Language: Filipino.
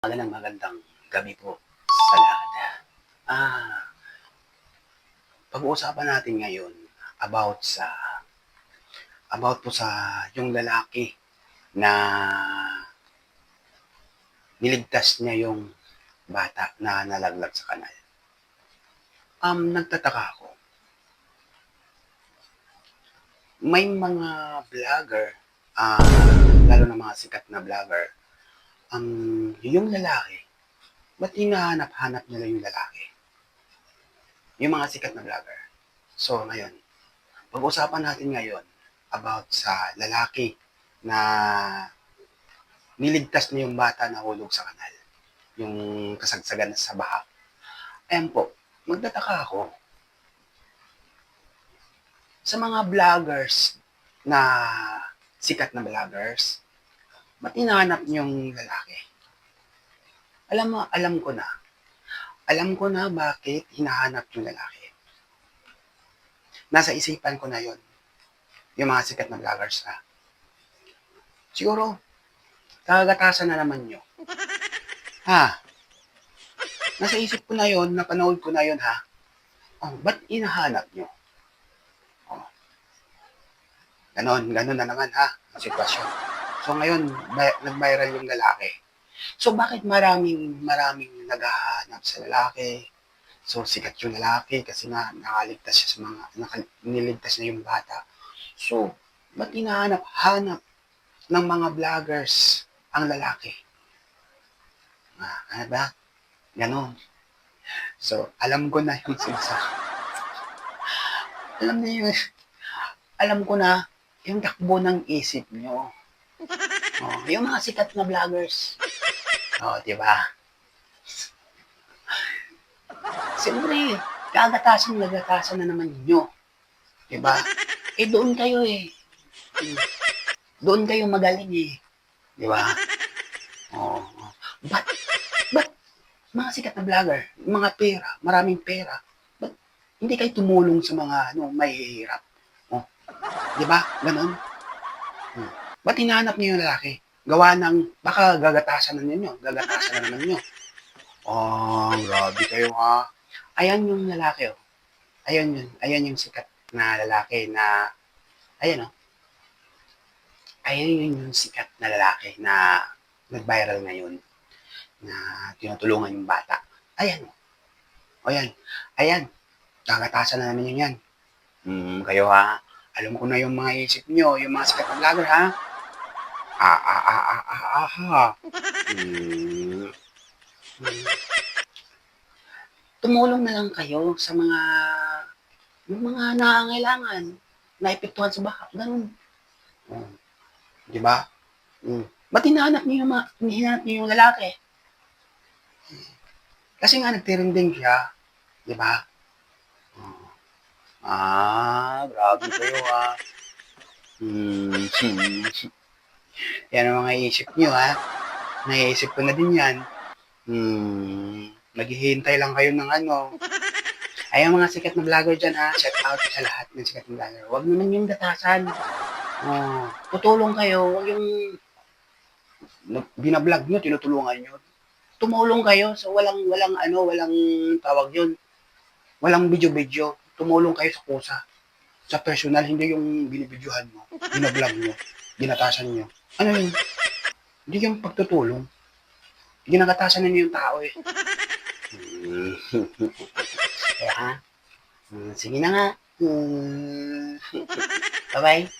Magandang gabi po sa lahat. Ah, Pag-uusapan natin ngayon about sa po sa yung lalaki na niligtas niya yung bata na nalaglag sa kanal. Nagtataka ako. May mga vlogger, lalo na mga sikat na vlogger, yung lalaki, ba't hinahanap-hanap nila yung lalaki? Yung mga sikat na vlogger. So, ngayon, pag-usapan natin ngayon about sa lalaki na niligtas niya yung bata na hulog sa kanal. Yung kasagsagan sa baha. Ayan po, magtataka ako sa mga vloggers na sikat na vloggers, ba't hinahanap niyong lalaki? Alam ko na. Alam ko na bakit hinahanap yung lalaki. Nasa isipan ko na yon yung mga sikat na vloggers na. Siguro, kagatasan na naman nyo. Ha? Nasa isip ko na yon, napanood ko na yon ha. Ba't hinahanap nyo? Ganon na naman ha, ang sitwasyon. So ngayon, nag-viral yung lalaki. So bakit maraming naghahanap sa lalaki? So sikat yung lalaki kasi nga nakaligtas siya sa mga, niligtas na yung bata. So, ba't hinahanap-hanap ng mga vloggers ang lalaki? Ano ba? Ganon. So, alam ko na yung sinasabi. Alam ko na yung takbo ng isip nyo. Yung mga sikat na vloggers. Di ba? Siyempre, nagatasan na naman nyo. Di ba? Doon kayo eh. Doon kayo magaling eh. Di ba? Ba't mga sikat na vlogger, mga pera, maraming pera, ba't hindi kayo tumulong sa mga mahihirap? Di ba? Ganon. Ba't hinahanap niyo yung lalaki? Gawa ng, baka gagatasan na naman nyo. Grabe kayo ha. Ayan yung lalaki Ayan yung sikat na lalaki na, ayan Ayan yung sikat na lalaki na nag-viral ngayon na tinutulungan yung bata. Ayan. Ayan. Gagatasan na naman yun yan. Kayo ha. Alam ko na yung mga isip nyo, yung mga sikat na vlogger ha. Tumulong na lang kayo sa yung mga nangangailangan, naipektuhan sa baha. Ganun. Di ba? Ba't hinahanap niyo yung lalaki? Kasi nga nagtirinding siya. Di ba? Grabe kayo ha. Yan ang mga isip niyo ha. Naiisip ko na din yan. Naghihintay lang kayo ng Ay, mga sikat na vlogger dyan ha. Shout out sa lahat ng sikat na vlogger. Huwag naman yung datasan. Tutulong kayo. Huwag yung binablog nyo, tinutulungan nyo. Tumulong kayo. So, walang tawag yun. Walang video-video. Tumulong kayo sa kusa. Sa personal, hindi yung binibidyohan mo. Binablog nyo. Binatasan nyo. Ano yun? Hindi yung pagtutulong. Ginagatasan na niyo yung tao eh. Kaya ha? Sige na nga. Bye-bye.